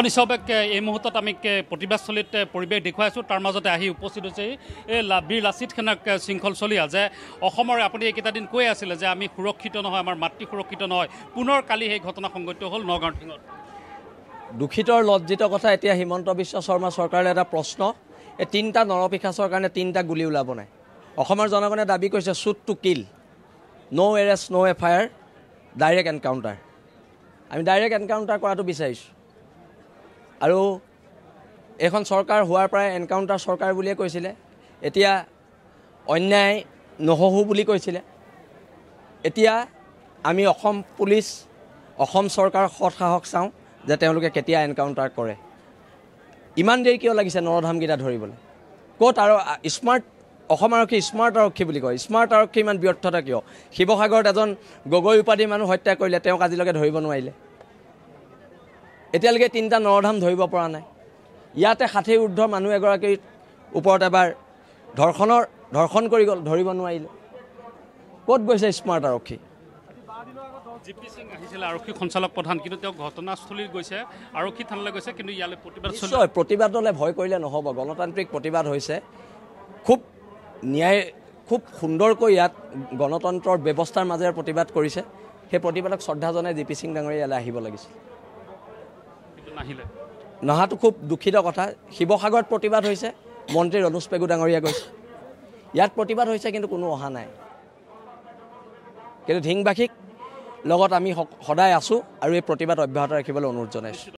নিশ্চয়কৈ এই মুহূৰ্তত আমি প্ৰতিবাদস্থলীত পৰিৱেশ দেখুৱাই আছোঁ। তাৰ মাজতে আহি উপস্থিত হৈছে এই বীৰ লাচিত সেনাক শৃংখলচলীয়া যে অসমৰ আপুনি এইকেইটা দিন কৈ আছিলে যে আমি সুৰক্ষিত নহয়, আমাৰ মাতৃ সুৰক্ষিত নহয়। পুনৰ কালি সেই ঘটনা সংঘটিত হ'ল নগাঁৱৰ টিঙত। দুখিত লজ্জিত কথা। এতিয়া হিমন্ত বিশ্ব শৰ্মা চৰকাৰৰ এটা প্ৰশ্ন, এই 3টা নৰপিশাচৰ কাৰণে 3টা গুলি ওলাব নাই। অসমৰ জনগণে দাবী কৰিছে shoot to kill, no' arrest no' FIR, direct encounter. আমি ডাইৰেক্ট এনকাউণ্টাৰ কৰাটো বিচাৰিছোঁ। আৰু এইখন চৰকাৰ হোৱাৰ পৰাই এনকাউণ্টাৰ চৰকাৰ বুলিয়ে কৈছিলে, এতিয়া অন্যায় নহহো বুলি কৈছিলে। এতিয়া আমি অসম পুলিচ, অসম চৰকাৰৰ সৎ সাহস চাওঁ যে তেওঁলোকে কেতিয়া এনকাউণ্টাৰ কৰে। ইমান দেৰি কিয় লাগিছে নৰধামকেইটা ধৰিবলৈ? ক'ত আৰু স্মাৰ্ট অসম আৰক্ষী স্মাৰ্ট আৰক্ষী বুলি কয়, স্মাৰ্ট আৰক্ষী ইমান ব্যৰ্থতা কিয়? শিৱসাগৰত এজন গগৈ উপাধি মানুহ হত্যা কৰিলে, তেওঁক আজিলৈকে ধৰিব নোৱাৰিলে। এতিয়ালৈকে 3টা নৰধাম ধৰিব পৰা নাই। ইয়াতে 60ৰ ঊৰ্ধ্বৰ মানুহ এগৰাকীৰ ওপৰত এবাৰ ধৰ্ষণ কৰি গ'ল, ধৰিব নোৱাৰিলে। ক'ত গৈছে স্মাৰ্ট আৰক্ষী? GP সিং আহিছিলে আৰক্ষী সঞ্চালক প্ৰধান, কিন্তু তেওঁ ঘটনাস্থলীত গৈছে, আৰক্ষী থানালৈ গৈছে, কিন্তু ইয়ালৈ নিশ্চয় প্ৰতিবাদলৈ ভয় কৰিলে নহ'ব। গণতান্ত্ৰিক প্ৰতিবাদ হৈছে, খুব সুন্দৰকৈ ইয়াত গণতন্ত্ৰৰ ব্যৱস্থাৰ মাজেৰে প্ৰতিবাদ কৰিছে। সেই প্ৰতিবাদক শ্ৰদ্ধা জনাই GP সিং ডাঙৰীয়া ইয়ালৈ আহিব লাগিছিল, নহাটো খুব দুখিত কথা। শিৱসাগৰত প্ৰতিবাদ হৈছে, মন্ত্ৰী ৰণোজ পেগু ডাঙৰীয়া গৈছে। ইয়াত প্ৰতিবাদ হৈছে কিন্তু কোনো অহা নাই। কিন্তু ঢিংবাসীক লগত আমি সদায় আছোঁ আৰু এই প্ৰতিবাদ অব্যাহত ৰাখিবলৈ অনুৰোধ জনাইছোঁ।